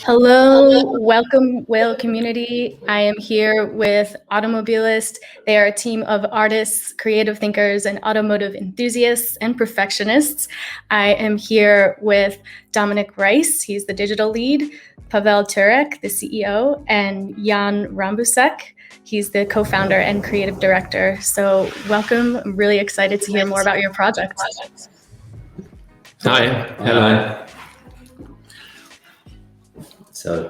Hello, welcome whale community. I am here with Automobilist. They are a team of artists, creative thinkers, and automotive enthusiasts and perfectionists. I am here with Dominic Rice, he's the digital lead, Pavel Turek, the CEO, and Jan Rambusek, he's the co-founder and creative director. So welcome, I'm really excited to hear more about your project. Hi, hello. So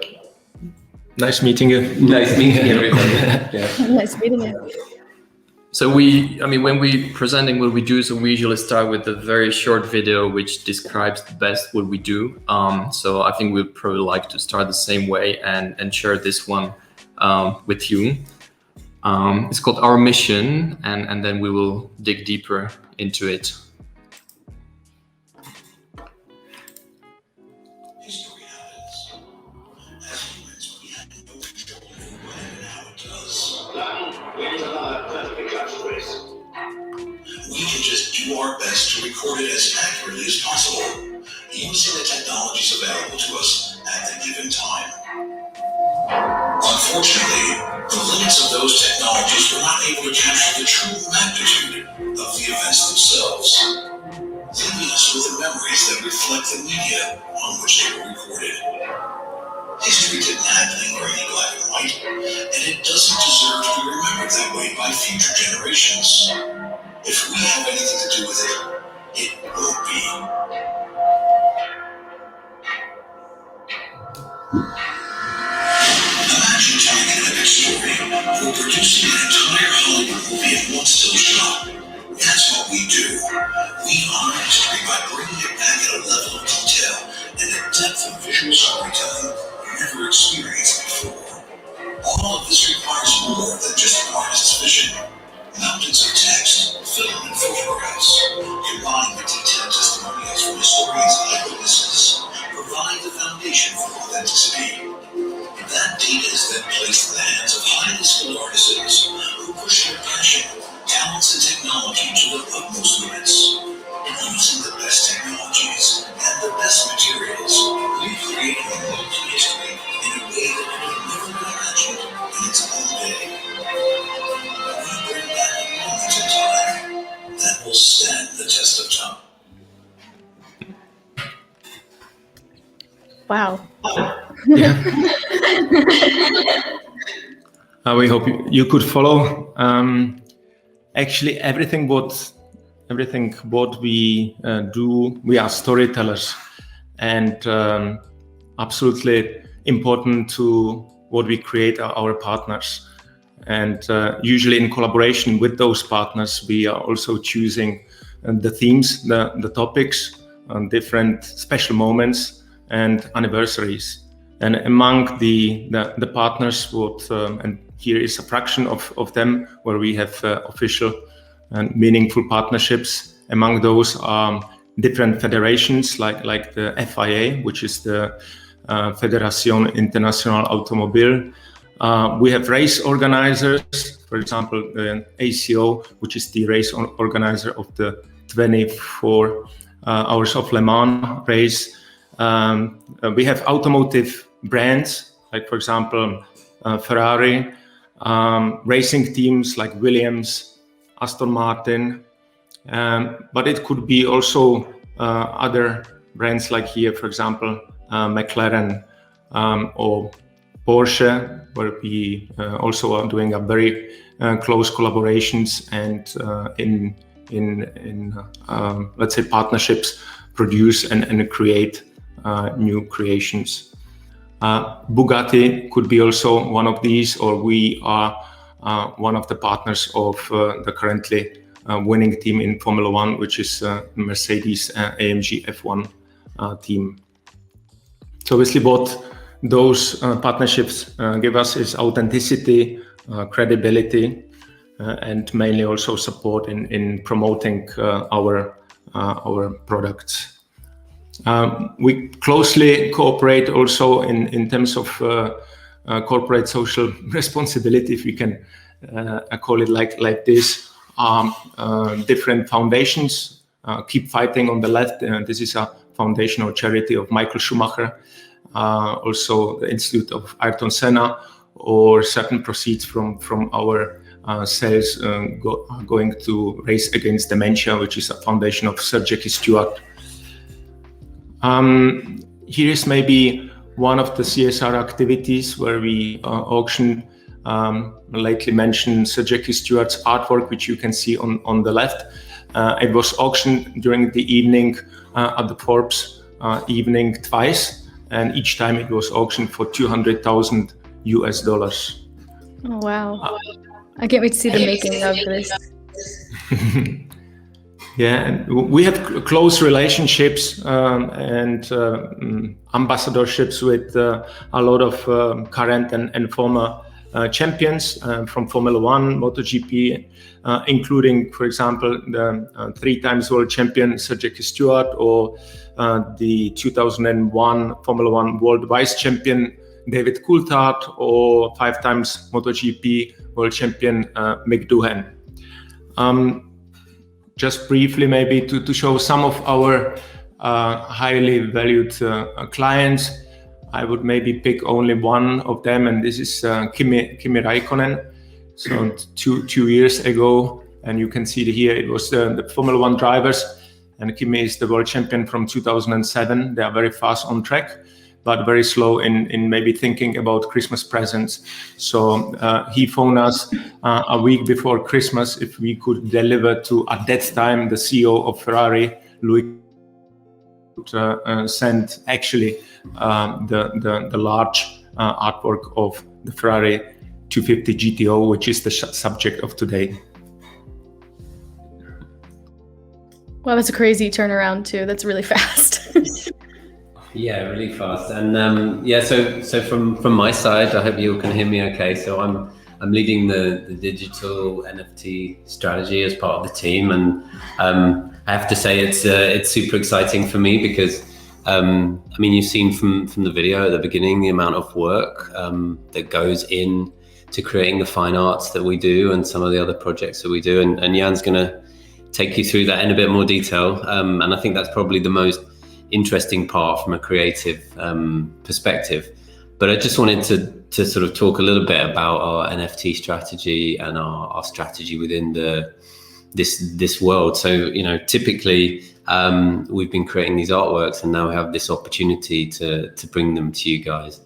Nice meeting you. nice meeting everybody. Yeah. Nice meeting you. So when we presenting what we do, so we usually start with a very short video which describes the best what we do. So I think we'd probably like to start the same way and share this one with you. It's called Our Mission, and then we will dig deeper into it. We can just do our best to record it as accurately as possible, using the technologies available to us at the given time. Unfortunately, the limits of those technologies were not able to capture the true magnitude of the events themselves, leaving us with the memories that reflect the media on which they were recorded. History didn't happen in gray, black, and white, and it doesn't deserve to be remembered that way by future generations. If we have anything to do with it, it won't be. Imagine telling an epic story or producing an entire Hollywood movie in one still shot. That's what we do. We honor history by bringing it back at a level of detail and a depth of visual storytelling never experienced before. All of this requires more than just an artist's vision. Mountains of text, film, and photographs, combined with detailed testimonials from historians and eyewitnesses, provide the foundation for authenticity. That data is then placed in the hands of highly skilled artisans who push their passion, talents, and technology to their utmost limits. Using the best technologies and the best materials, we create a remote history in a way that could have never been imagined in its own day. We bring back a moment in time that will stand the test of time. Wow. We hope you could follow. Actually, everything what we do, we are storytellers, and absolutely important to what we create are our partners. And usually in collaboration with those partners, we are also choosing the themes, the topics, different special moments and anniversaries. And among the partners, and here is a fraction of them where we have official and meaningful partnerships. Among those are different federations like the FIA, which is the Fédération Internationale Automobile. We have race organizers, for example, the ACO, which is the race organizer of the 24 Hours of Le Mans race. We have automotive brands, like, for example, Ferrari, racing teams like Williams, Aston Martin, but it could be also other brands like here, for example, McLaren or Porsche, where we also are doing a very close collaborations and in let's say partnerships, produce and create new creations. Bugatti could be also one of these, or we are one of the partners of the currently winning team in Formula One, which is Mercedes AMG F1 team. So obviously what those partnerships give us is authenticity, credibility, and mainly also support in promoting our products. We closely cooperate also in terms of corporate social responsibility, if we can call it like this. Different foundations. Keep Fighting on the left. This is a foundation or charity of Michael Schumacher. also the Institute of Ayrton Senna, or certain proceeds from our sales going to Race Against Dementia, which is a foundation of Sir Jackie Stewart. Here is maybe one of the CSR activities where we auction lately mentioned Sir Jackie Stewart's artwork, which you can see on the left. It was auctioned during the evening at the Forbes evening twice, and each time it was auctioned for $200,000 US. Oh, wow. I can't wait to see the making of this. Yeah, and we have close relationships and ambassadorships with a lot of current and former champions from Formula One, MotoGP, including, for example, the 3 times world champion Sir Jackie Stewart, or the 2001 Formula One world vice champion David Coulthard, or 5 times MotoGP world champion Mick Doohan. Just briefly, maybe to show some of our highly valued clients, I would maybe pick only one of them, and this is Kimi Räikkönen. So 2 years ago, and you can see here it was the Formula One drivers, and Kimi is the world champion from 2007. They are very fast on track, but very slow in maybe thinking about Christmas presents. So he phoned us a week before Christmas if we could deliver to, at that time, the CEO of Ferrari, Louis, send actually the large artwork of the Ferrari 250 GTO, which is the subject of today. Wow, that's a crazy turnaround too. That's really fast. Yeah, really fast. And so from my side, I hope you can hear me okay. So I'm leading the digital NFT strategy as part of the team, and I have to say it's super exciting for me because I mean, you've seen from the video at the beginning the amount of work that goes in to creating the fine arts that we do and some of the other projects that we do, and Jan's going to take you through that in a bit more detail, and I think that's probably the most interesting part from a creative perspective. But I just wanted to sort of talk a little bit about our NFT strategy and our strategy within this world. So, you know, typically we've been creating these artworks, and now we have this opportunity to bring them to you guys.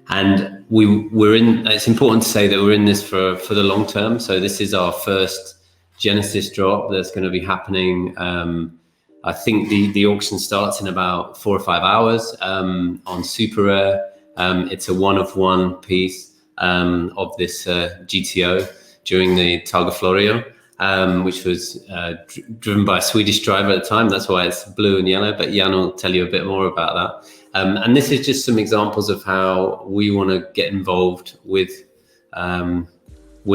And we're in. It's important to say that we're in this for the long term. So this is our first Genesis drop that's going to be happening. I think the auction starts in about 4 or 5 hours on Super Rare. It's a one-of-one piece of this GTO during the Targa Florio, which was driven by a Swedish driver at the time. That's why it's blue and yellow, but Jan will tell you a bit more about that. And this is just some examples of how we want to get involved with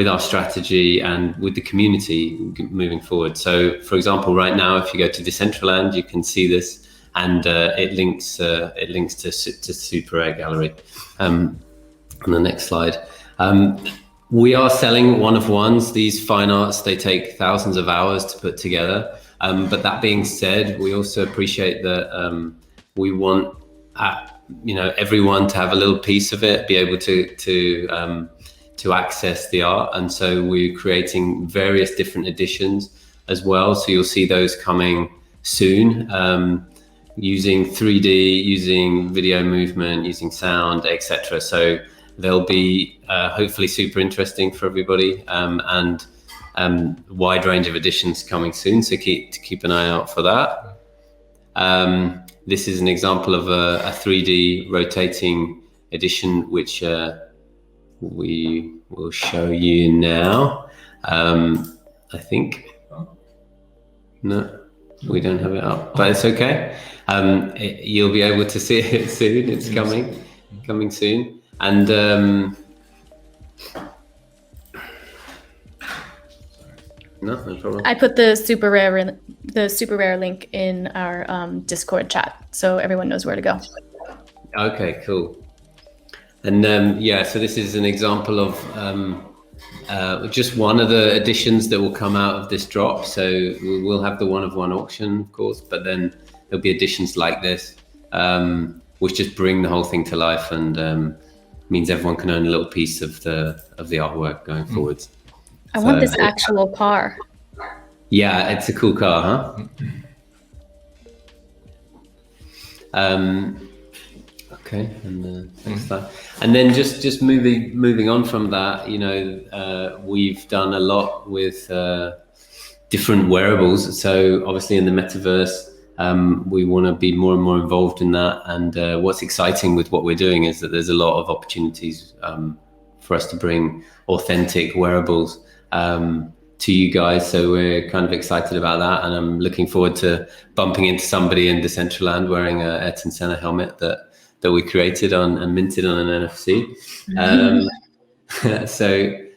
our strategy and with the community moving forward. So, for example, right now, if you go to Decentraland, you can see this, and it links to Super Rare Gallery. On the next slide, we are selling one-of-ones. These fine arts, they take thousands of hours to put together. But that being said, we also appreciate that we want everyone to have a little piece of it, be able to access the art, and so we're creating various different editions as well. So you'll see those coming soon, using 3D, using video movement, using sound, etc. So they'll be hopefully super interesting for everybody, and wide range of editions coming soon. So keep an eye out for that. This is an example of a 3D rotating edition, which we will show you now. I think no, we don't have it up, but it's okay. You'll be able to see it soon. It's coming soon. And no problem. I put the super rare link in our Discord chat, so everyone knows where to go. Okay, cool. And so this is an example of just one of the editions that will come out of this drop. So we'll have the one-of-one auction, of course, but then there'll be editions like this, which just bring the whole thing to life, and means everyone can own a little piece of the artwork going forwards. I want this actual car. Yeah, it's a cool car, huh? Okay, and thanks for that. And then just moving on from that, you know, we've done a lot with different wearables. So obviously in the metaverse, we want to be more and more involved in that. And what's exciting with what we're doing is that there's a lot of opportunities for us to bring authentic wearables to you guys. So we're kind of excited about that. And I'm looking forward to bumping into somebody in Decentraland wearing a Ayrton Senna helmet that we created and minted on an NFC.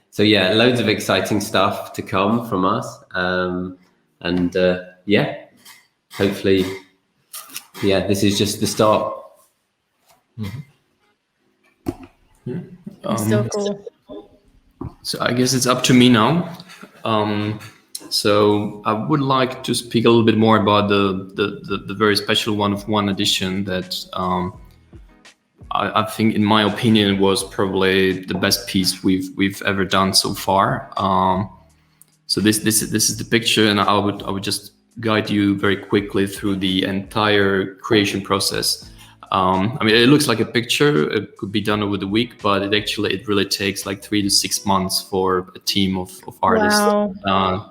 So yeah, loads of exciting stuff to come from us. Yeah, hopefully, yeah, this is just the start. So cool. So I guess it's up to me now. So I would like to speak a little bit more about the very special one-of-one edition that I think, in my opinion, was probably the best piece we've ever done so far. So this is the picture, and I would just guide you very quickly through the entire creation process. I mean, it looks like a picture. It could be done over the week, but it really takes like 3 to 6 months for a team of artists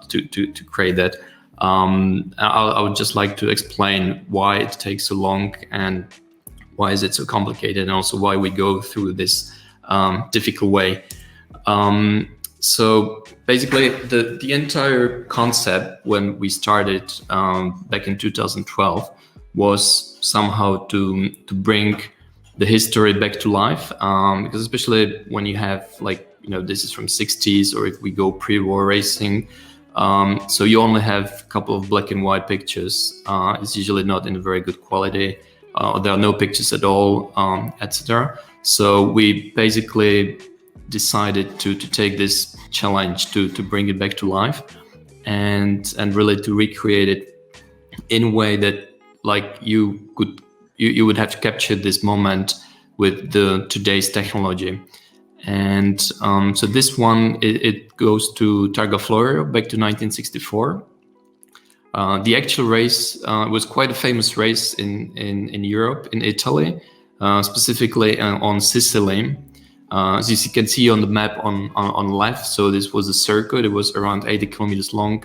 to create that. I would just like to explain why it takes so long and why is it so complicated, and also why we go through this difficult way. So basically, the entire concept when we started back in 2012 was somehow to bring the history back to life, because especially when you have, like, you know, this is from 60s, or if we go pre-war racing, so you only have a couple of black and white pictures. It's usually not in a very good quality. There are no pictures at all, etc. So we basically decided to take this challenge to bring it back to life and really to recreate it in a way that, like, you would have to capture this moment with today's technology. And so this one, it goes to Targa Florio back to 1964. The actual race was quite a famous race in Europe, in Italy, specifically on Sicily. As you can see on the map on left, so this was a circuit. It was around 80 kilometers long.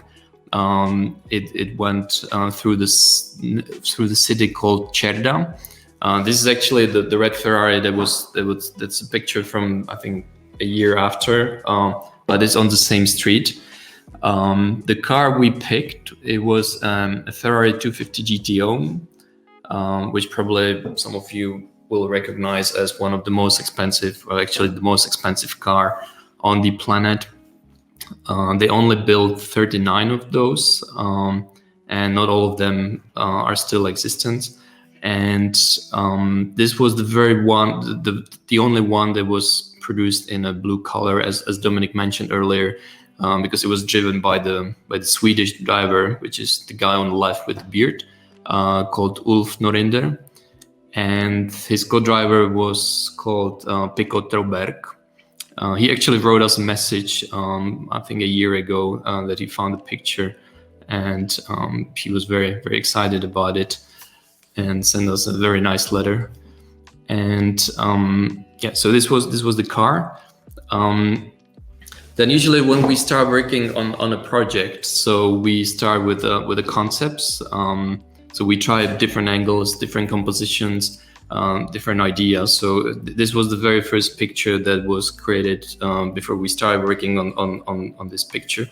It went through the city called Cerda. This is actually the red Ferrari that's a picture from, I think, a year after, but it's on the same street. The car we picked, it was a Ferrari 250 GTO, which probably some of you will recognize as one of the most expensive, or actually the most expensive car on the planet. They only built 39 of those, and not all of them are still existent. And this was the only one that was produced in a blue color, as Dominic mentioned earlier, because it was driven by the Swedish driver, which is the guy on the left with the beard, called Ulf Norinder, and his co-driver was called Pico Trauberg. He actually wrote us a message, I think a year ago, that he found the picture, and he was very, very excited about it and sent us a very nice letter. And yeah, so this was the car. Then usually when we start working on a project, so we start with the concepts. So we try different angles, different compositions, different ideas. So this was the very first picture that was created before we started working on this picture.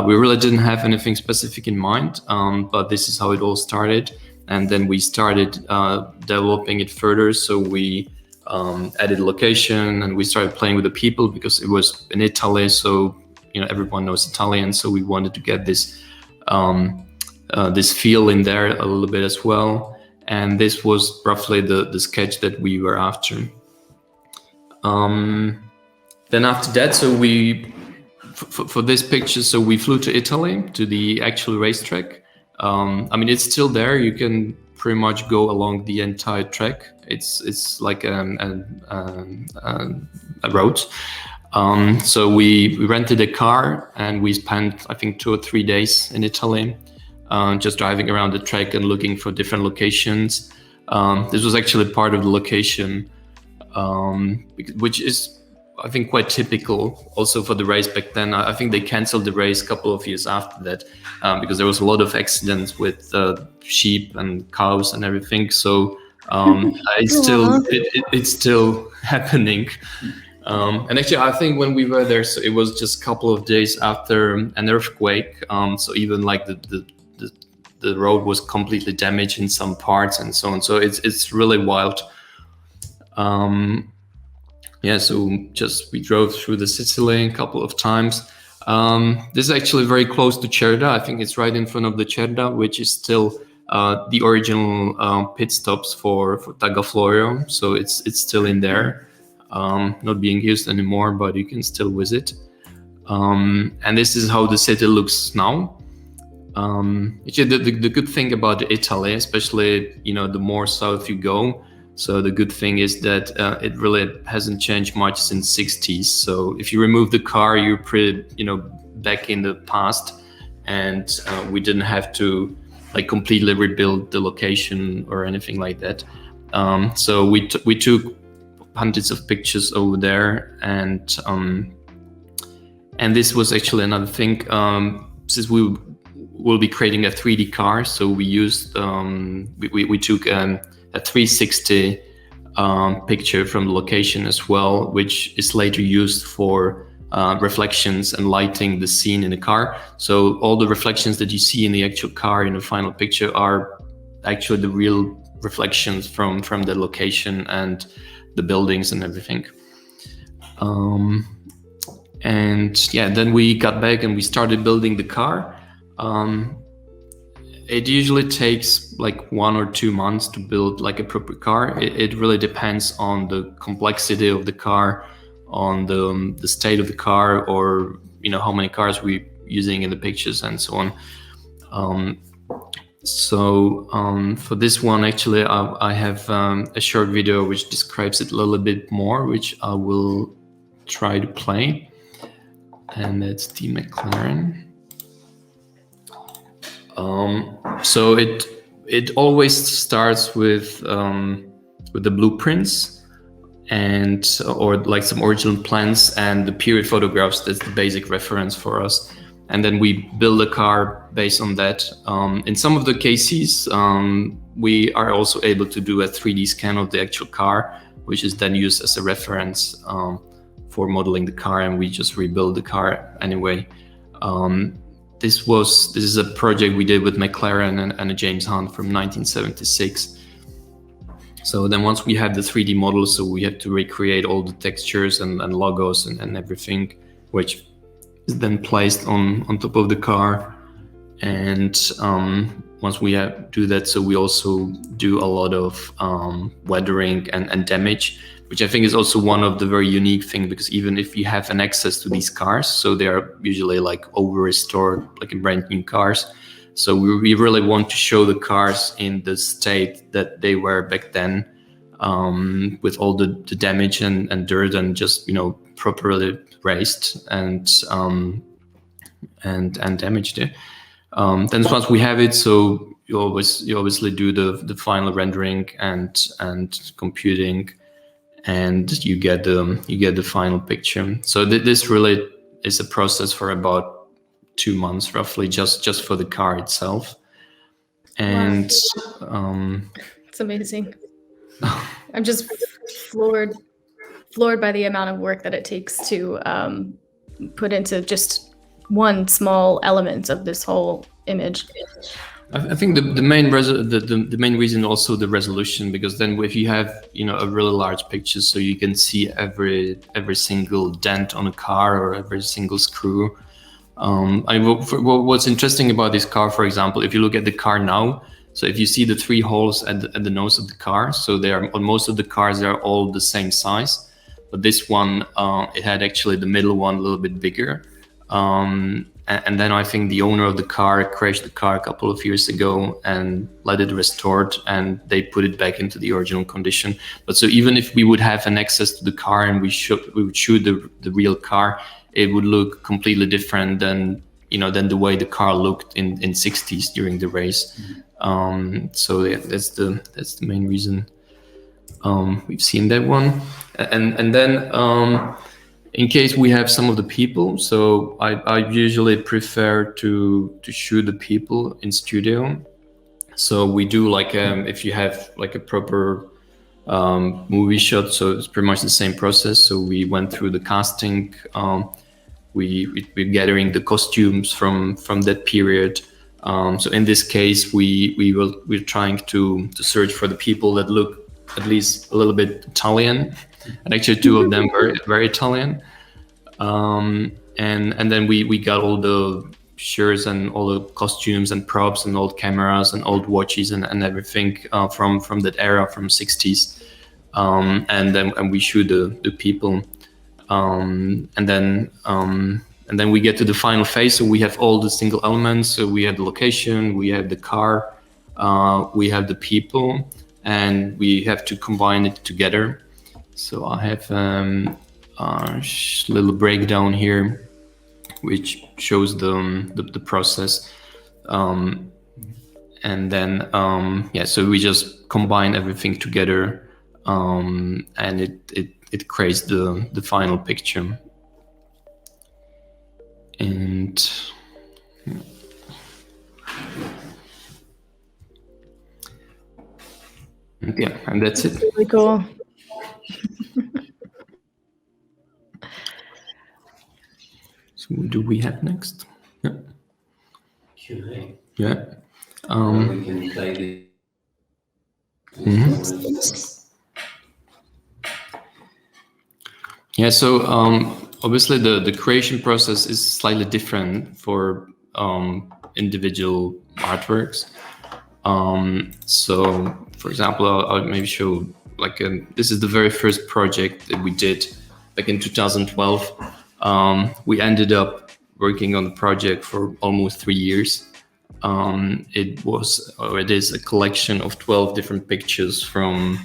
We really didn't have anything specific in mind, but this is how it all started. And then we started developing it further. So we added location, and we started playing with the people because it was in Italy. So, you know, everyone knows Italian. So we wanted to get this this feel in there a little bit as well. And this was roughly the sketch that we were after. Then after that, so for this picture, so we flew to Italy, to the actual racetrack. I mean, it's still there. You can pretty much go along the entire track. It's like a road. So we rented a car and we spent, I think, 2 or 3 days in Italy, just driving around the track and looking for different locations. This was actually part of the location, which is, I think, quite typical also for the race back then. I think they canceled the race a couple of years after that because there was a lot of accidents with sheep and cows and everything. So it's still happening. And actually, I think when we were there, so it was just a couple of days after an earthquake. So even like the road was completely damaged in some parts and so on. So it's really wild. So we drove through the Sicily a couple of times. This is actually very close to Cerda. I think it's right in front of the Cerda, which is still the original pit stops for Targa Florio. So it's still in there, not being used anymore, but you can still visit. And this is how the city looks now. Actually, the good thing about Italy, especially the more south you go, so the good thing is that it really hasn't changed much since '60s. So if you remove the car, you're pretty back in the past, and we didn't have to like completely rebuild the location or anything like that. So we took hundreds of pictures over there, and this was actually another thing. Since we will be creating a 3D car, so we used we took a 360 picture from the location as well, which is later used for reflections and lighting the scene in the car. So all the reflections that you see in the actual car in the final picture are actually the real reflections from the location and the buildings and everything. Then we got back and we started building the car. It usually takes like 1 or 2 months to build like a proper car. It really depends on the complexity of the car, on the state of the car, or how many cars we're using in the pictures and so on. For this one, actually, I have a short video which describes it a little bit more, which I will try to play. And that's the McLaren. So it always starts with the blueprints or like some original plans and the period photographs. That's the basic reference for us. And then we build a car based on that. In some of the cases, we are also able to do a 3D scan of the actual car, which is then used as a reference for modeling the car, and we just rebuild the car anyway. This is a project we did with McLaren and a James Hunt from 1976. So then once we have the 3D model, so we have to recreate all the textures and logos and everything, which is then placed on top of the car. And once we do that, so we also do a lot of weathering and damage, which I think is also one of the very unique things, because even if you have an access to these cars, so they are usually like over-restored, like in brand new cars. So we really want to show the cars in the state that they were back then, with all the damage and dirt and just, properly raised and damaged. Then once we have it, so you obviously do the final rendering and computing, and you get the final picture. So this really is a process for about 2 months roughly, just for the car itself. And wow. It's amazing. I'm just floored by the amount of work that it takes to put into just one small element of this whole image. I think the main reason also the resolution, because then if you have a really large picture, so you can see every single dent on a car or every single screw. What's interesting about this car, for example, if you look at the car now, so if you see the 3 holes at the nose of the car, so they are on most of the cars, they are all the same size, but this one it had actually the middle one a little bit bigger. and then I think the owner of the car crashed the car a couple of years ago and let it restored, and they put it back into the original condition. But so even if we would have an access to the car and we would shoot the real car, it would look completely different than the way the car looked in 60s during the race. So yeah, that's the main reason we've seen that one. And then in case we have some of the people, so I usually prefer to shoot the people in studio. So we do like if you have like a proper movie shot, so it's pretty much the same process. So we went through the casting. We're gathering the costumes from that period. So in this case, we're trying to search for the people that look at least a little bit Italian, and actually two of them were very Italian. And then we got all the shirts and all the costumes and props and old cameras and old watches and everything from that era, from 60s. And we shoot the people. And then we get to the final phase. So we have all the single elements. So we have the location, we have the car, we have the people, and we have to combine it together. So I have a little breakdown here, which shows the process. And then so we just combine everything together, and it creates the final picture. And yeah, and that's it. Really cool. So what do we have next? Yeah. Q&A. Yeah. We can play the. Yeah. So obviously the creation process is slightly different for individual artworks. So for example, I'll maybe show this is the very first project that we did back in 2012. We ended up working on the project for almost 3 years. It is a collection of 12 different pictures from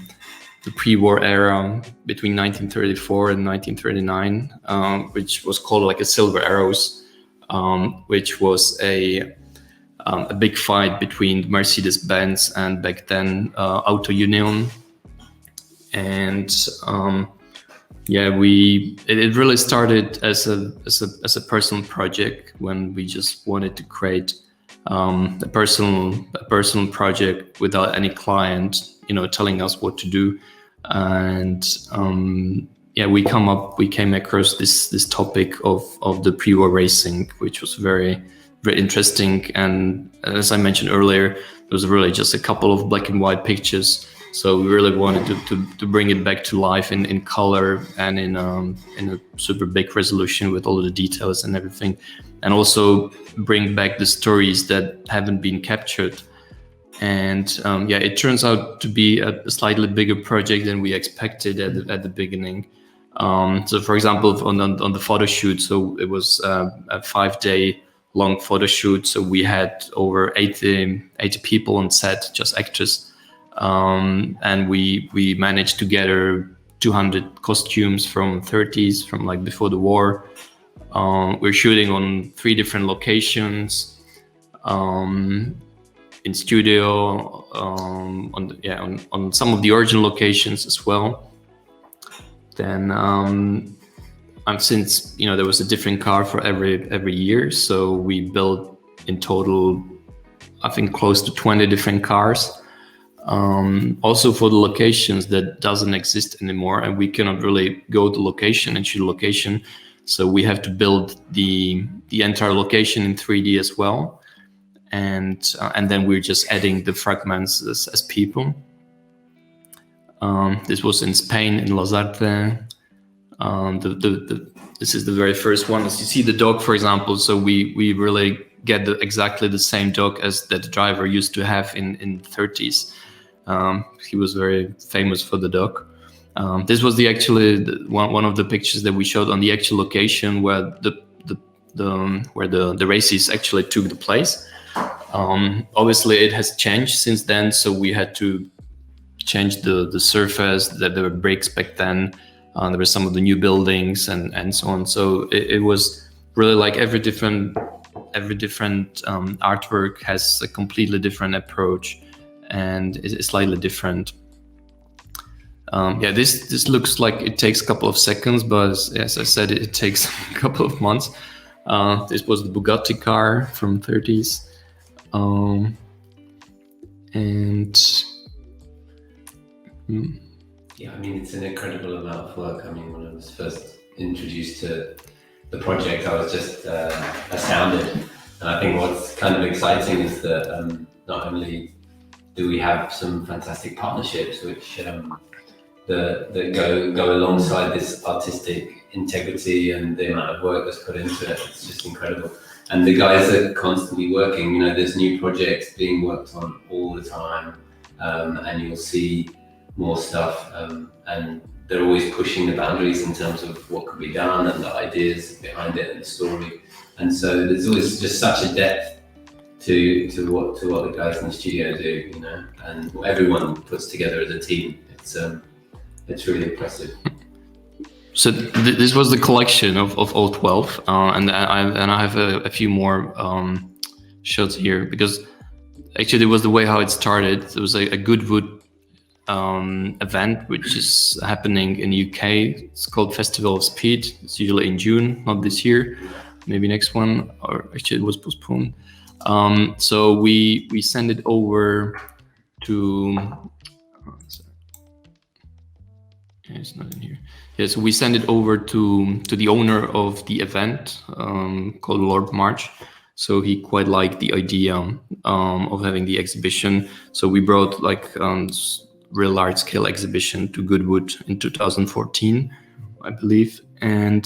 the pre-war era between 1934 and 1939, which was called like a Silver Arrows, which was a big fight between Mercedes-Benz and back then Auto Union. And it really started as a personal project when we just wanted to create a personal project without any client, telling us what to do. And we came across this topic of the pre-war racing, which was very, very interesting. And as I mentioned earlier, there was really just a couple of black and white pictures. So we really wanted to bring it back to life in color and in a super big resolution with all of the details and everything, and also bring back the stories that haven't been captured. And it turns out to be a slightly bigger project than we expected at the beginning. So for example, on the photo shoot, so it was a 5-day long photo shoot. So we had over 80 people on set, just actors. And we managed to gather 200 costumes from 30s, from like before the war. We're shooting on 3 different locations, in studio, on some of the original locations as well. Then since there was a different car for every year, so we built in total, I think, close to 20 different cars. Also for the locations that doesn't exist anymore, and we cannot really go to location and shoot location, so we have to build the entire location in 3D as well, and then we're just adding the fragments as people. This was in Spain, in Lasarte. This is the very first one. As you see the dog, for example, so we really get exactly the same dog as that the driver used to have in 30s. He was very famous for the dog. This was one of the pictures that we showed on the actual location where the where the races actually took the place. Obviously, it has changed since then, so we had to change the surface. That there were bricks back then. There were some of the new buildings and so on. So it was really like every different artwork has a completely different approach and is slightly different. This looks like it takes a couple of seconds, but as I said, it takes a couple of months. This was the Bugatti car from 30s. Yeah, I mean, it's an incredible amount of work. I mean, when I was first introduced to the project, I was just astounded. And I think what's kind of exciting is that not only do we have some fantastic partnerships which that go alongside this artistic integrity and the amount of work that's put into it, it's just incredible. And the guys are constantly working. You know, there's new projects being worked on all the time, and you'll see more stuff, and they're always pushing the boundaries in terms of what could be done and the ideas behind it and the story. And so there's always just such a depth to what the guys in the studio do, you know, and what everyone puts together as a team. It's really impressive. So this was the collection of all 12, and I have a few more shots here, because actually it was the way how it started. There was a Goodwood event which is happening in UK. It's called Festival of Speed. It's usually in June, not this year, maybe next one, or actually it was postponed. So we send it over to it's not in here. Yeah, so we send it over to the owner of the event, called Lord March. So he quite liked the idea of having the exhibition. So we brought like real large scale exhibition to Goodwood in 2014, I believe. And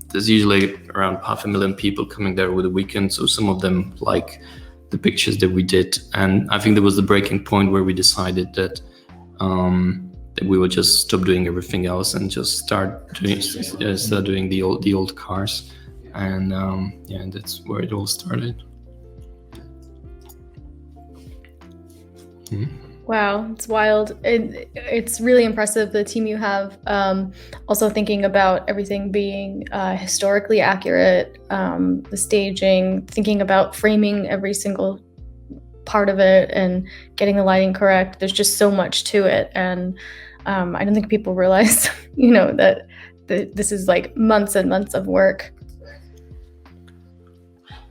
there's usually around 500,000 people coming there over the weekend. So some of them like the pictures that we did. And I think there was the breaking point where we decided that we would just stop doing everything else and just start doing the old cars. And that's where it all started. Mm-hmm. Wow, it's wild. It's really impressive, the team you have. Also thinking about everything being historically accurate, the staging, thinking about framing every single part of it and getting the lighting correct. There's just so much to it. And I don't think people realize, that this is like months and months of work.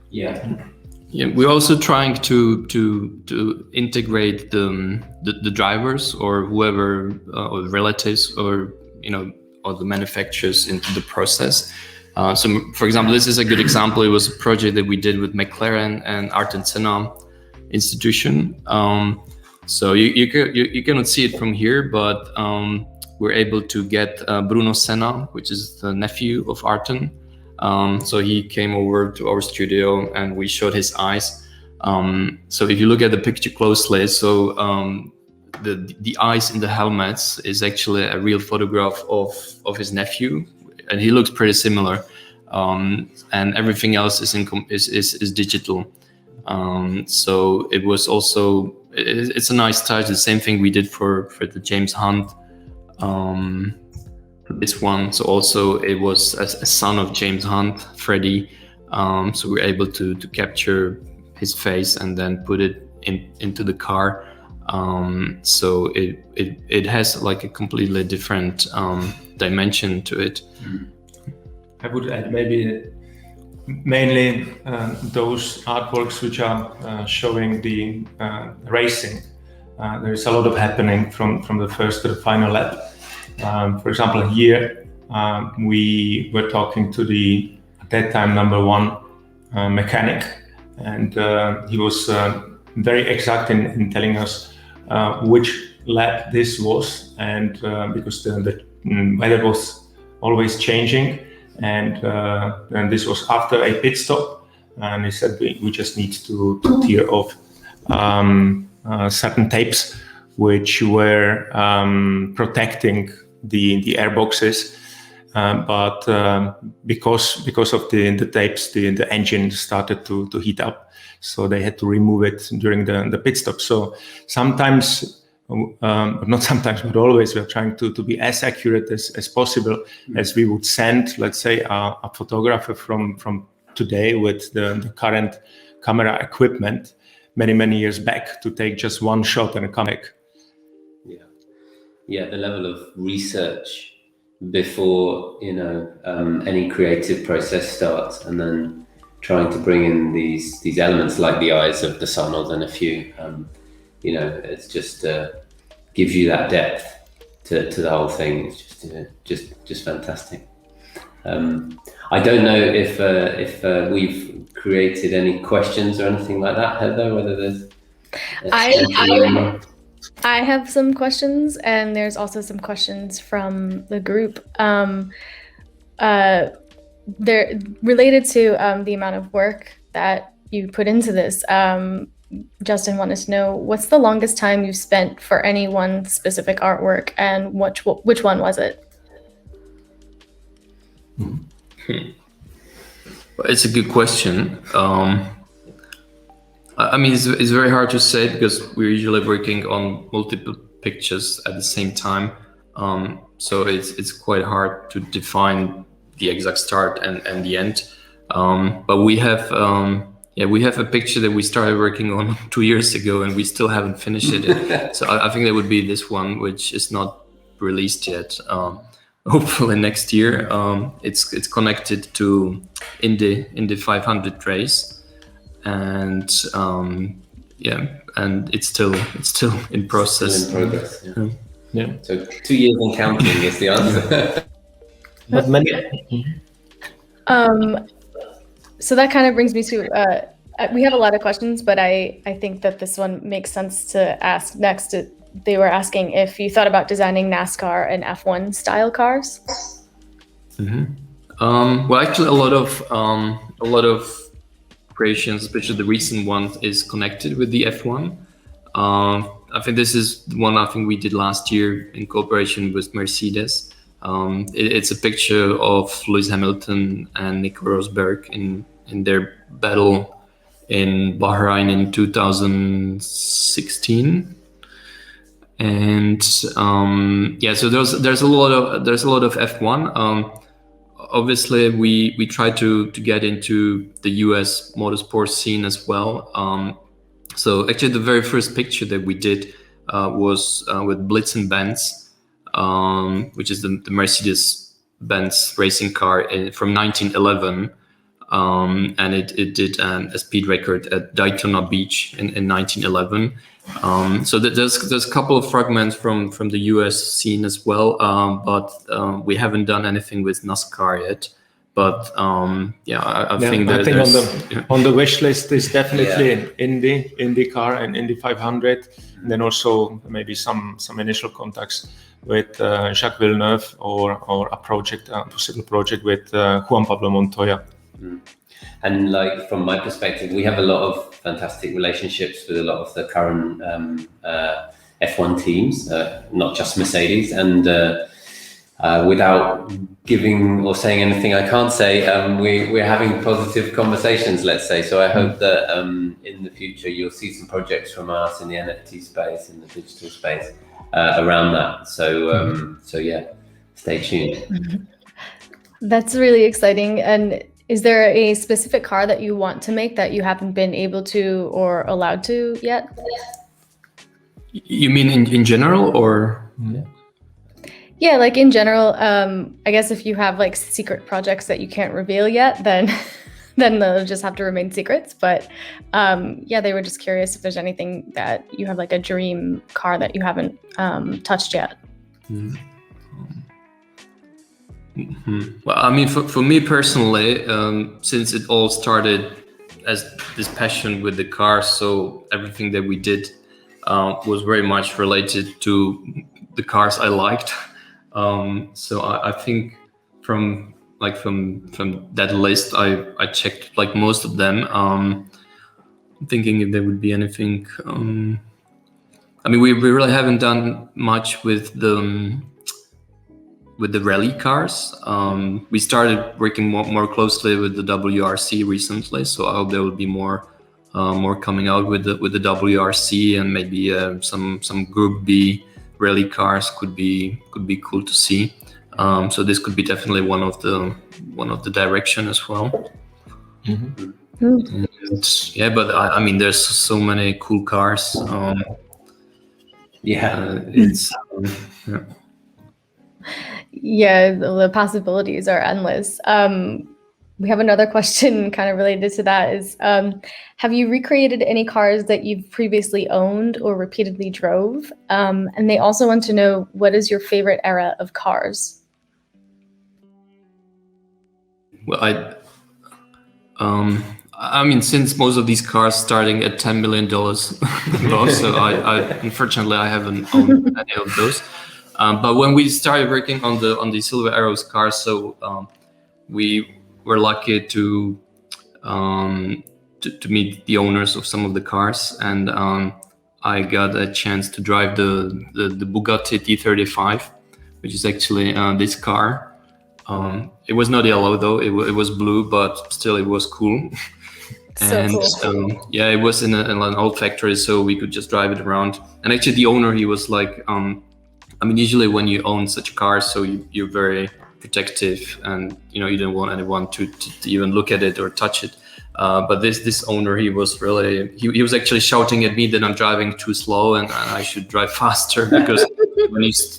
Yeah, we're also trying to integrate the drivers or whoever or relatives or the manufacturers into the process. So, for example, this is a good example. It was a project that we did with McLaren and Art and Senna Institution. So you cannot see it from here, but we're able to get Bruno Senna, which is the nephew of Arten. So he came over to our studio and we showed his eyes. So if you look at the picture closely, so the eyes in the helmets is actually a real photograph of his nephew, and he looks pretty similar. And everything else is digital. So it was also it's a nice touch. The same thing we did for the James Hunt. This one, so also it was a son of James Hunt, Freddie. So we were able to capture his face and then put it into the car. So it has like a completely different dimension to it. I would add maybe mainly those artworks which are showing the racing. There is a lot of happening from the first to the final lap. For example, here we were talking to the, at that time, number one mechanic, and he was very exact in telling us which lap this was, and because the weather was always changing, and this was after a pit stop, and he said we just need to tear off certain tapes which were protecting the airboxes, but because of the tapes, the engine started to heat up, so they had to remove it during the pit stop. So sometimes, not sometimes, but always, we're trying to be as accurate as possible, as we would send, let's say, a photographer from today with the current camera equipment many years back to take just one shot and come back. Yeah, the level of research before any creative process starts, and then trying to bring in these elements like the eyes of the sun, or then a few, it's just gives you that depth to the whole thing. It's just fantastic. I don't know if we've created any questions or anything like that, Heather, whether there's I have some questions, and there's also some questions from the group. They're related to the amount of work that you put into this. Justin wanted to know, what's the longest time you've spent for any one specific artwork, and which one was it? Well, it's a good question. I mean, it's very hard to say because we're usually working on multiple pictures at the same time. So it's quite hard to define the exact start and the end. But we have a picture that we started working on 2 years ago, and we still haven't finished it. So I think that would be this one, which is not released yet. Hopefully next year. It's connected to Indy 500 race. And and it's still in process. Still in progress. Yeah. So 2 years and counting is the answer. But many. So that kind of brings me to we have a lot of questions, but I think that this one makes sense to ask next. They were asking if you thought about designing NASCAR and F1 style cars. Well, actually, a lot of creations, especially the recent one, is connected with the F1. I think this is the one I think we did last year in cooperation with Mercedes. It's a picture of Lewis Hamilton and Nico Rosberg in their battle in Bahrain in 2016. And so there's a lot of F1. Obviously, we try to get into the US motorsport scene as well. So actually, the very first picture that we did was with Blitz and Benz, which is the Mercedes-Benz racing car from 1911. And it did a speed record at Daytona Beach in 1911. So there's a couple of fragments from the US scene as well, but we haven't done anything with NASCAR yet. But I think that on the wish list is definitely IndyCar and Indy 500, and then also maybe some initial contacts with Jacques Villeneuve or a possible project with Juan Pablo Montoya. And like from my perspective, we have a lot of fantastic relationships with a lot of the current F1 teams, not just Mercedes. And without giving or saying anything I can't say, we're having positive conversations, let's say. So I hope that in the future you'll see some projects from us in the NFT space, in the digital space around that. So stay tuned. That's really exciting. And is there a specific car that you want to make that you haven't been able to or allowed to yet? You mean in general, or? Yeah, like in general. I guess if you have like secret projects that you can't reveal yet, then they'll just have to remain secrets. But they were just curious if there's anything that you have like a dream car that you haven't touched yet. Well, I mean, for me personally, since it all started as this passion with the car, so everything that we did was very much related to the cars I liked. So I think from that list, I checked like most of them. Thinking if there would be anything. I mean, we really haven't done much with the the rally cars. We started working more closely with the WRC recently, so I hope there will be more coming out with the WRC, and maybe some Group B rally cars could be cool to see. So this could be definitely one of the direction as well. Mm-hmm. And, yeah, but I mean, there's so many cool cars. It's Yeah, the possibilities are endless. We have another question kind of related to that is, have you recreated any cars that you've previously owned or repeatedly drove? And they also want to know, what is your favorite era of cars? Well, I mean, since most of these cars starting at $10 million above, so I unfortunately I haven't owned any of those. But when we started working on the Silver Arrows cars, so we were lucky to meet the owners of some of the cars, and I got a chance to drive the Bugatti D35, which is actually this car. It was not yellow though; it was blue, but still it was cool. And cool. Yeah, it was in an old factory, so we could just drive it around. And actually, the owner, he was like, I mean, usually when you own such cars, so you're very protective, and you don't want anyone to even look at it or touch it. But this owner, he was really he was actually shouting at me that I'm driving too slow and I should drive faster, because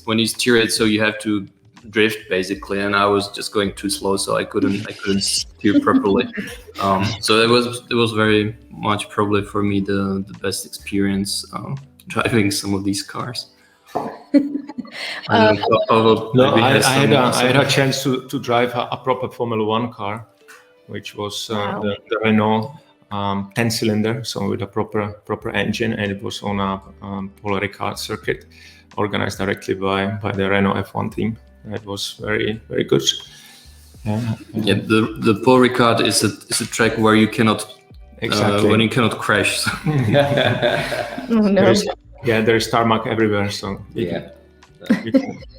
when you steer it, so you have to drift basically, and I was just going too slow, so I couldn't steer properly. So it was very much probably for me the best experience driving some of these cars. I had a chance to drive a proper Formula One car, which was the Renault 10-cylinder, so with a proper engine, and it was on a Paul Ricard circuit organized directly by the Renault F1 team. It was very, very good. Yeah, the Paul Ricard is a track where you cannot when you cannot crash. So. Oh no. There's tarmac everywhere, so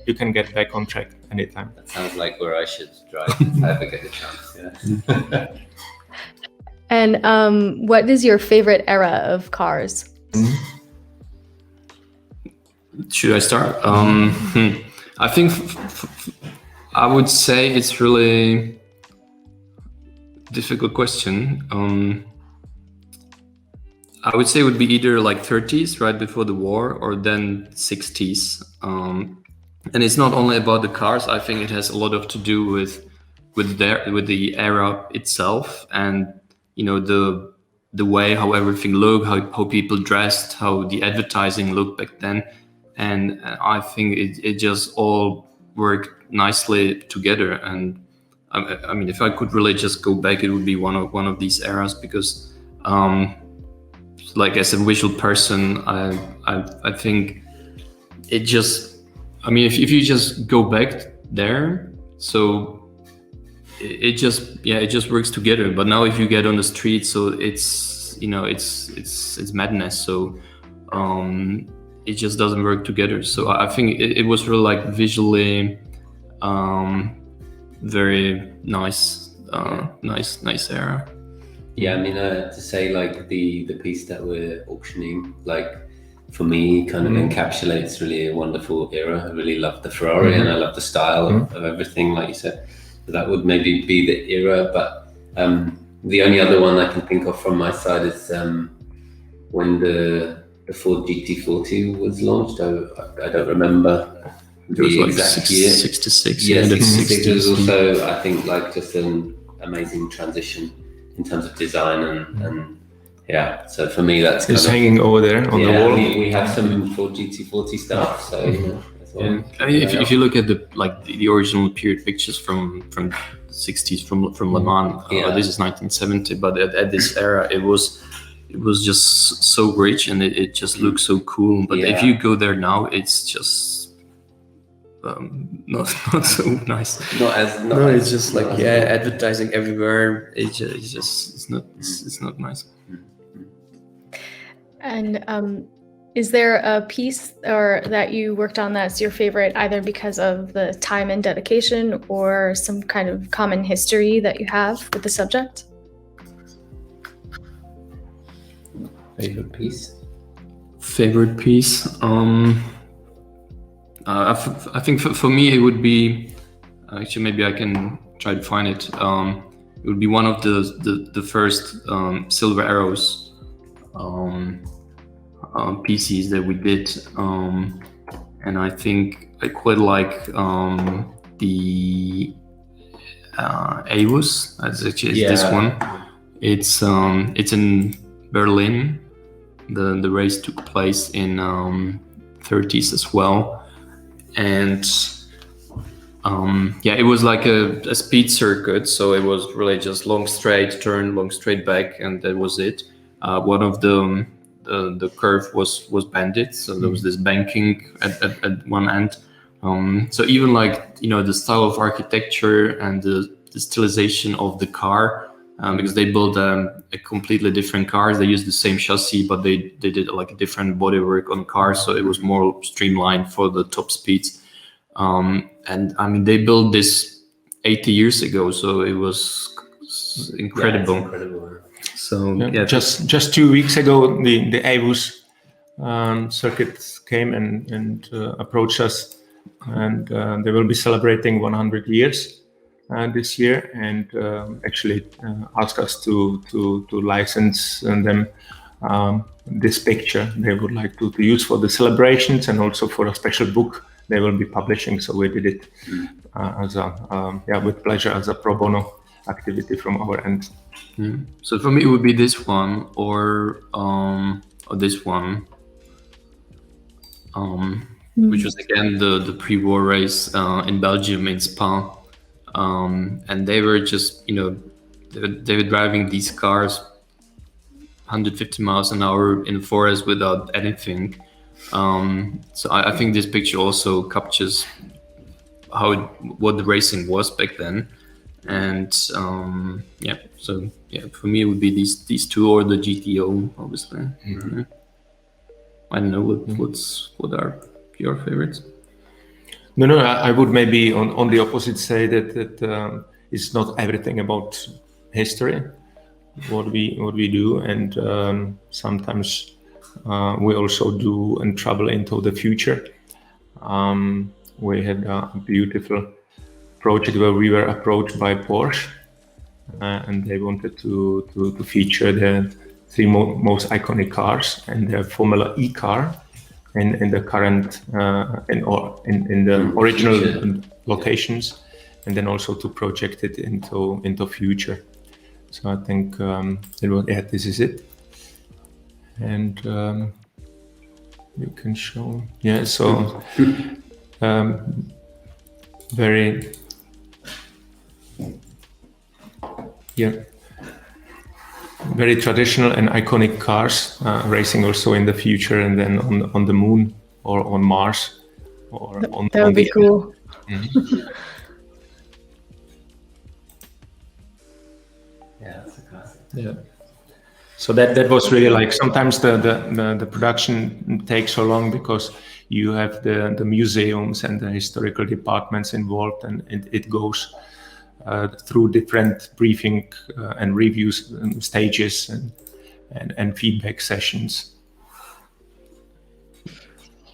you can get back on track anytime. That sounds like where I should drive if I ever get a chance. Yeah. And what is your favorite era of cars? Should I start? I think I would say it's really difficult question. I would say it would be either like 30s, right before the war, or then 60s. And it's not only about the cars. I think it has a lot to do with the era itself, and the way how everything looked, how people dressed, how the advertising looked back then. And I think it just all worked nicely together. And I mean, if I could really just go back, it would be one of these eras, because like as a visual person, I think it just, I mean, if you just go back there, so it just works together. But now if you get on the street, so it's it's madness. So it just doesn't work together. So I think it was really like visually very nice era. Yeah, I mean, to say like the piece that we're auctioning, like for me, kind of encapsulates really a wonderful era. I really love the Ferrari, and I love the style of everything, like you said. So that would maybe be the era. But the only other one I can think of from my side is when the Ford GT40 was launched. I don't remember it was the like exact year. 66. Yeah, yeah, 66 was also, I think, like just an amazing transition in terms of design and yeah. So for me, that's it's hanging over there on the wall. We have some Ford GT40 stuff. So as well. Yeah. I mean, if you look at the original period pictures from the 60s from Le Mans, this is 1970, but at this era, it was just so rich, and it just looks so cool. But if you go there now, it's just not so nice. It's just like advertising everywhere. It's not nice. And Is there a piece or that you worked on that's your favorite, either because of the time and dedication or some kind of common history that you have with the subject? Favorite piece? Favorite piece? I think for me it would be, actually maybe I can try to find it. It would be one of the first silver arrows pieces that we did, and I think I quite like the Avus. That's actually this one. It's in Berlin. The race took place in 30s as well, and it was like a speed circuit, so it was really just long straight turn, long straight back, and that was it. One of the curve was banded, so there was this banking at one end. So even like, you know, the style of architecture and the stylization of the car, because they built a completely different cars. They used the same chassis, but they did like a different bodywork on cars, so it was more streamlined for the top speeds. And I mean, they built this 80 years ago, so it was incredible. Yeah, it's incredible. So just 2 weeks ago, the Avus circuit came and approached us, and they will be celebrating 100 years this year, and actually asked us to license them this picture they would like to use for the celebrations, and also for a special book they will be publishing. So we did it as a with pleasure, as a pro bono activity from our end. So for me, it would be this one or this one, which was again the pre-war race in Belgium, in Spa, and they were just, you know, they were driving these cars 150 miles an hour in the forest without anything. So I think this picture also captures what the racing was back then. And for me it would be these two, or the GTO, obviously. Mm-hmm. I don't know what are your favorites. No, I would maybe on the opposite say that it's not everything about history what we do, and sometimes we also do and travel into the future. We had a beautiful project where we were approached by Porsche, and they wanted to feature the three most iconic cars and their Formula E car in the current in the original locations, and then also to project it into future. So I think this is it, and you can show so very. Very traditional and iconic cars racing also in the future, and then on the moon or on Mars or on that would be cool. Mm-hmm. Yeah, that's a classic. Yeah. So that was really like, sometimes the production takes so long because you have the museums and the historical departments involved, and it goes through different briefing and reviews stages and feedback sessions.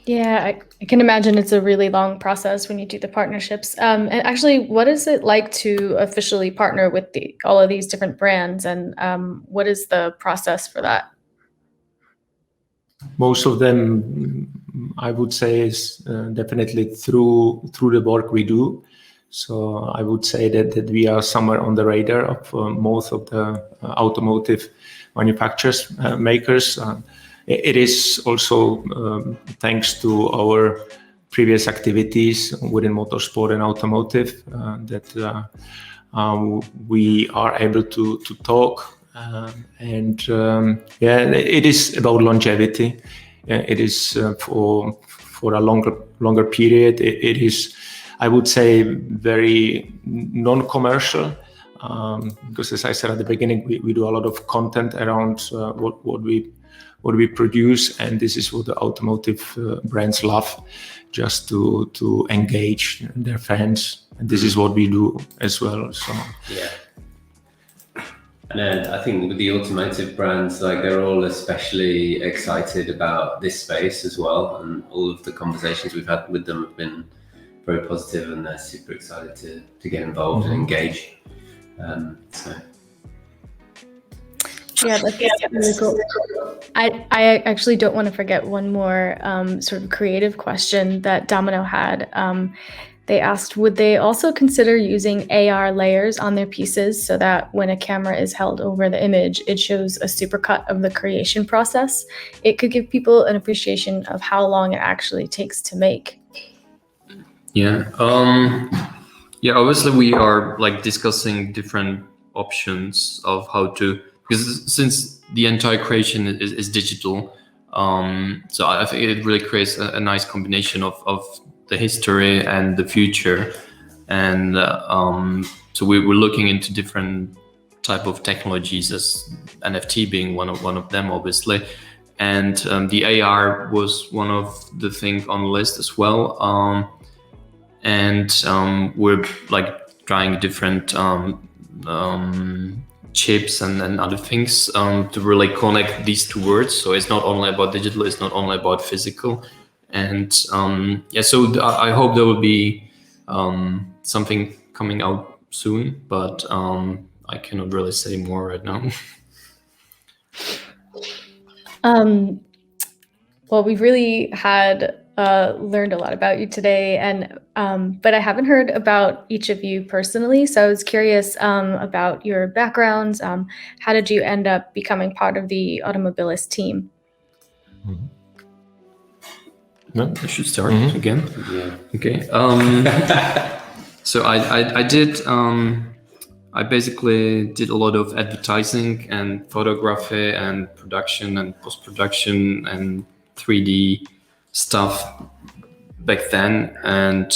Yeah, I can imagine it's a really long process when you do the partnerships. And actually, what is it like to officially partner with all of these different brands, and what is the process for that? Most of them, I would say, is definitely through the work we do. So I would say that we are somewhere on the radar of most of the automotive manufacturers, makers. It is also thanks to our previous activities within motorsport and automotive that we are able to talk. And it is about longevity. It is for a longer period. It is, I would say, very non-commercial. because as I said at the beginning, we do a lot of content around what we produce, and this is what the automotive brands love, just to engage their fans, and this is what we do as well. So yeah. And I think with the automotive brands, like they're all especially excited about this space as well, and all of the conversations we've had with them have been very positive, and they're super excited to get involved and engage. So. Yeah, that's really cool. I actually don't want to forget one more sort of creative question that Domino had. They asked, would they also consider using AR layers on their pieces so that when a camera is held over the image, it shows a supercut of the creation process? It could give people an appreciation of how long it actually takes to make. Yeah. Obviously we are like discussing different options of how to, because since the entire creation is digital, so I think it really creates a nice combination of the history and the future, and so we're looking into different type of technologies, as NFT being one of them, obviously, and the AR was one of the things on the list as well, and we're like trying different chips and other things to really connect these two worlds. So it's not only about digital, it's not only about physical. And so I hope there will be something coming out soon, but I cannot really say more right now. Well, we've really had learned a lot about you today, and but I haven't heard about each of you personally. So I was curious about your backgrounds. How did you end up becoming part of the Automobilist team? Mm-hmm. No, I should start again. Yeah. Okay. So I did. I basically did a lot of advertising and photography and production and post-production and 3D stuff back then, and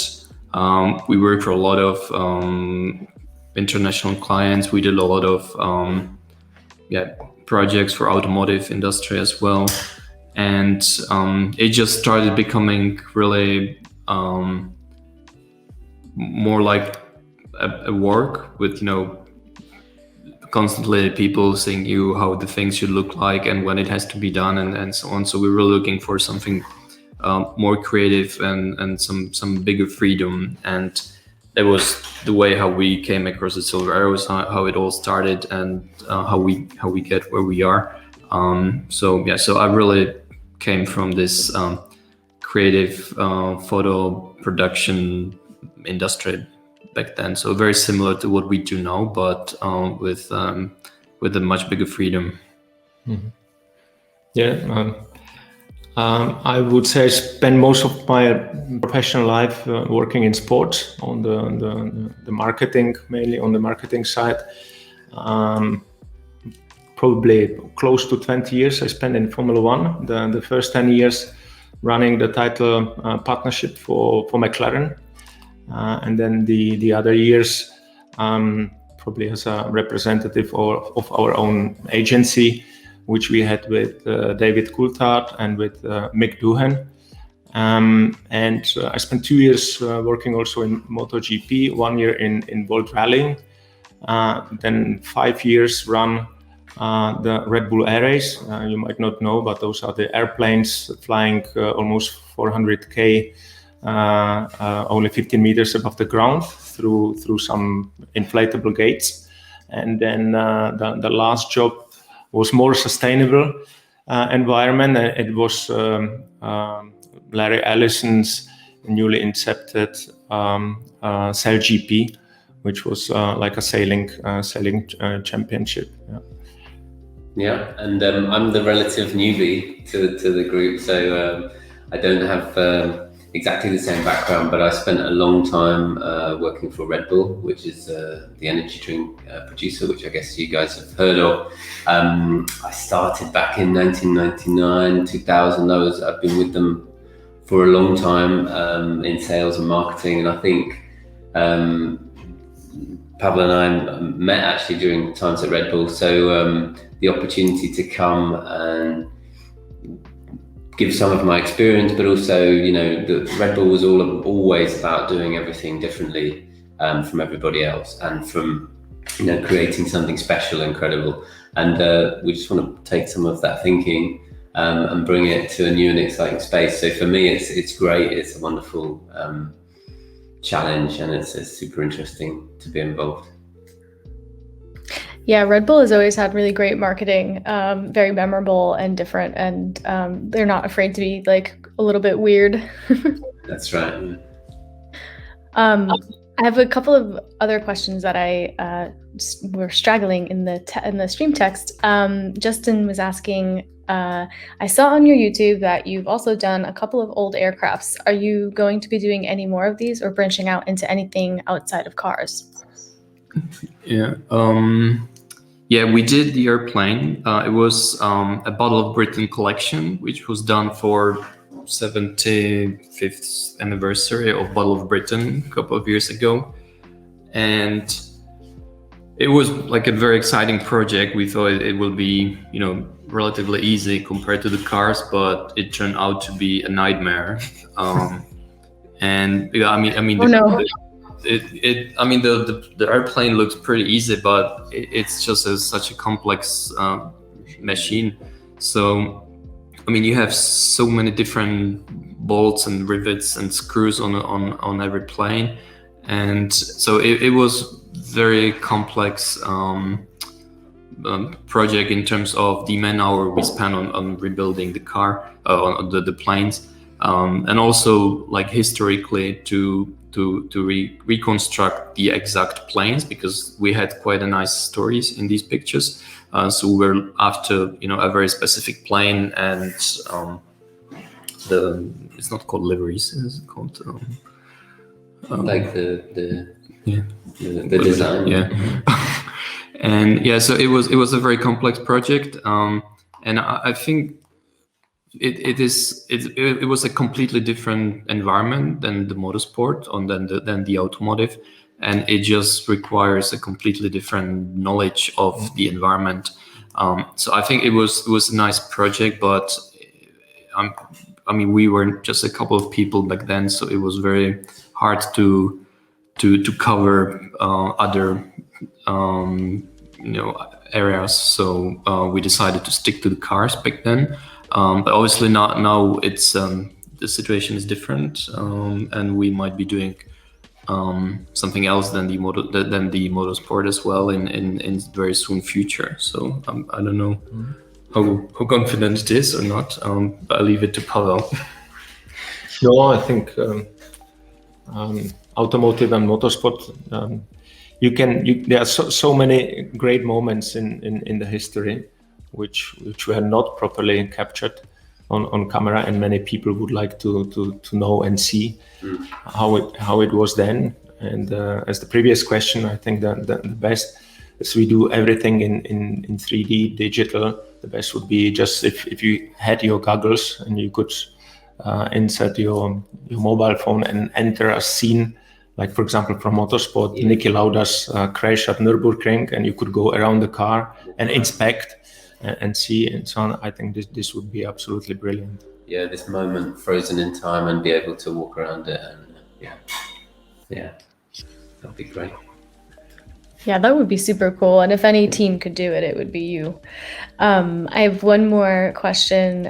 we worked for a lot of international clients. We did a lot of projects for automotive industry as well. And it just started becoming really more like a work with, constantly people saying you how the things should look like and when it has to be done and so on. So we were looking for something more creative and some bigger freedom. And that was the way how we came across the Silver Arrows, how it all started, and how we get where we are. So I really came from this creative photo production industry back then. So very similar to what we do now, but with a much bigger freedom. Mm-hmm. Yeah, I would say I spent most of my professional life working in sports on the marketing, mainly on the marketing side. Probably close to 20 years I spent in Formula One. The first 10 years running the title partnership for McLaren, and then the other years probably as a representative of our own agency, which we had with David Coulthard and with Mick Doohan. And I spent 2 years working also in MotoGP, 1 year in World Rallying, then 5 years run the Red Bull Air Race. You might not know, but those are the airplanes flying almost 400k, only 15 meters above the ground through some inflatable gates. And then the last job was more sustainable environment. It was Larry Ellison's newly incepted Sail GP, which was like a sailing championship. Yeah, and I'm the relative newbie to the group, so I don't have exactly the same background, but I spent a long time working for Red Bull, which is the energy drink producer, which I guess you guys have heard of. I started back in 1999, 2000. I've been with them for a long time in sales and marketing, and I think Pablo and I met actually during times at Red Bull. So the opportunity to come and give some of my experience, but also, the Red Bull was always about doing everything differently from everybody else, and from creating something special, incredible. And we just want to take some of that thinking and bring it to a new and exciting space. So for me, it's great. It's a wonderful challenge, and it's super interesting to be involved. Yeah, Red Bull has always had really great marketing, very memorable and different, and they're not afraid to be like a little bit weird. That's right. I have a couple of other questions that were straggling in the stream text. Justin was asking, I saw on your YouTube that you've also done a couple of old aircrafts. Are you going to be doing any more of these, or branching out into anything outside of cars? Yeah. Yeah, we did the airplane. It was a Bottle of Britain collection, which was done for 75th anniversary of Bottle of Britain a couple of years ago. And it was like a very exciting project. We thought it will be, relatively easy compared to the cars, but it turned out to be a nightmare. And I mean, oh, no. The airplane looks pretty easy, but it's just such a complex machine. So, you have so many different bolts and rivets and screws on every plane, and so it was very complex project in terms of the man hour we spent on rebuilding the car, on the planes, and also like historically to reconstruct the exact planes, because we had quite a nice stories in these pictures. So we were after a very specific plane, and it's not called liveries, it's called like the design. Yeah. And yeah, so it was a very complex project, and I think it was a completely different environment than the motorsport than the automotive, and it just requires a completely different knowledge of the environment. So I think it was a nice project, but we were just a couple of people back then, so it was very hard to cover other areas. So we decided to stick to the cars back then. But obviously now it's the situation is different, and we might be doing something else than the motorsport as well in very soon future. So I don't know how confident it is or not, but I'll leave it to Pavel. No, I think automotive and motorsport, there are so many great moments in the history which were not properly captured on camera, and many people would like to know and see how it was then. And as the previous question, I think that the best is we do everything in 3D digital. The best would be just if you had your goggles and you could insert your mobile phone and enter a scene, like for example from motorsport, Niki Lauda's crash at Nürburgring, and you could go around the car and inspect and see and so on. I think this would be absolutely brilliant. Yeah, this moment frozen in time and be able to walk around it, and that'd be great. Yeah, that would be super cool. And if any team could do it, it would be you. I have one more question.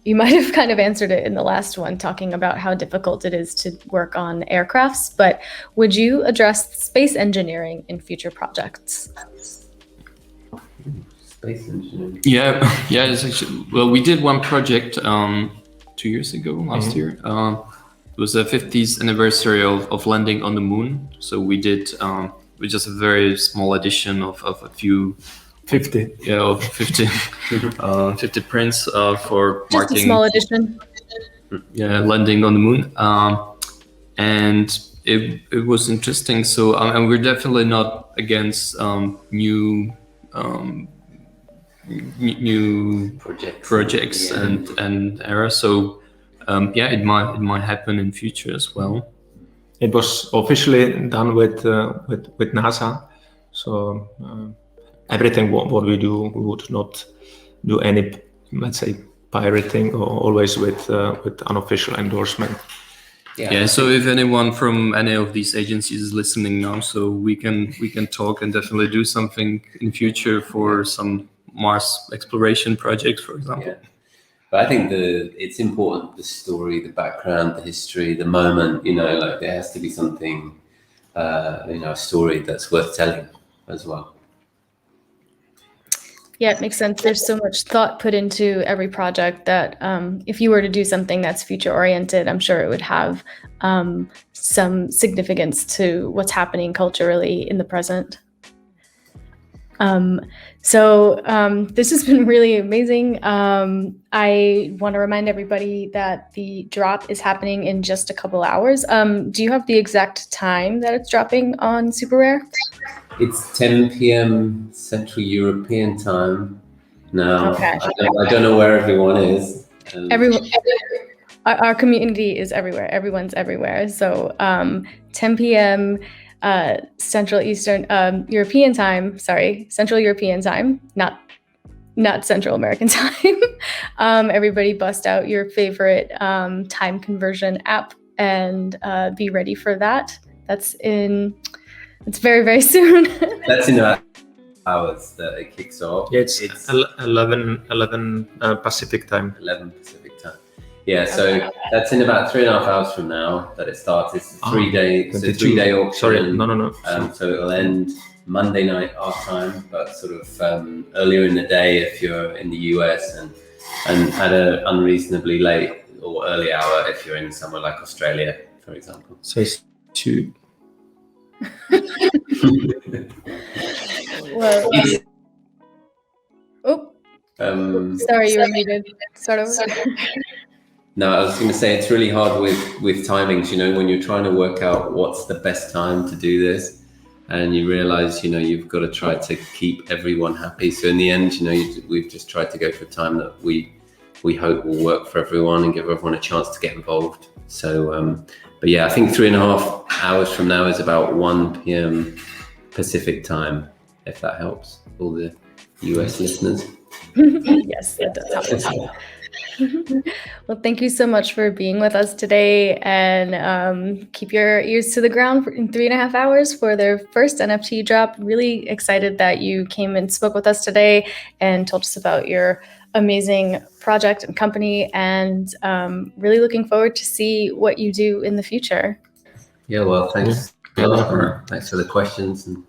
You might have kind of answered it in the last one, talking about how difficult it is to work on aircrafts, but would you address space engineering in future projects? Space engineering. Yeah. It's actually, well, we did one project 2 years ago, last year. It was the 50th anniversary of landing on the moon. So we did with just a very small edition of a few 50. Yeah, of 50 50 prints for just marking. A small edition. Yeah, landing on the moon. And it was interesting. So and we're definitely not against new projects and era. So it might happen in future as well. it was officially done with NASA. So everything what we do, we would not do any, let's say, pirating, or always with unofficial endorsement. Yeah. So if anyone from any of these agencies is listening now, so we can talk and definitely do something in future for some Mars exploration projects, for example. Yeah. But I think it's important, the story, the background, the history, the moment, like there has to be something, a story that's worth telling as well. Yeah, it makes sense. There's so much thought put into every project that if you were to do something that's future oriented, I'm sure it would have some significance to what's happening culturally in the present. So this has been really amazing. I want to remind everybody that the drop is happening in just a couple hours. Do you have the exact time that it's dropping on Super Rare? It's 10 p.m. Central European time now. Okay. I don't know where everyone is. Everyone, our community is everywhere. Everyone's everywhere. So 10 p.m. Central European time, not Central American time. Everybody bust out your favorite time conversion app and be ready for that. It's very, very soon. That's in about hours that it kicks off. Yeah, it's 11 Pacific time. 11 Pacific time. Yeah, so that's in about 3.5 hours from now that it starts. It's a three-day auction. Sorry, no. So it'll end Monday night our time, but sort of earlier in the day if you're in the US, and at an unreasonably late or early hour if you're in somewhere like Australia, for example. So it's 2. Whoa. Sorry, you were muted. Start over. No, I was going to say it's really hard with timings, when you're trying to work out what's the best time to do this, and you realize, you've got to try to keep everyone happy. So in the end, we've just tried to go for a time that we hope will work for everyone and give everyone a chance to get involved. So, but yeah, I think 3.5 hours from now is about 1 p.m. Pacific time, if that helps all the US listeners. Yes, it does help. Well, thank you so much for being with us today, and keep your ears to the ground in 3.5 hours for their first NFT drop. Really excited that you came and spoke with us today and told us about your amazing project and company, and really looking forward to see what you do in the future. Yeah, well, thanks. Thanks for the questions, and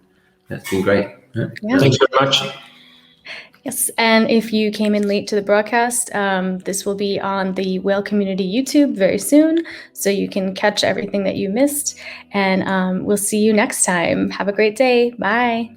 it's been great. Yeah. Thanks very much. Yes, and if you came in late to the broadcast, this will be on the Whale Community YouTube very soon, so you can catch everything that you missed, and we'll see you next time. Have a great day. Bye.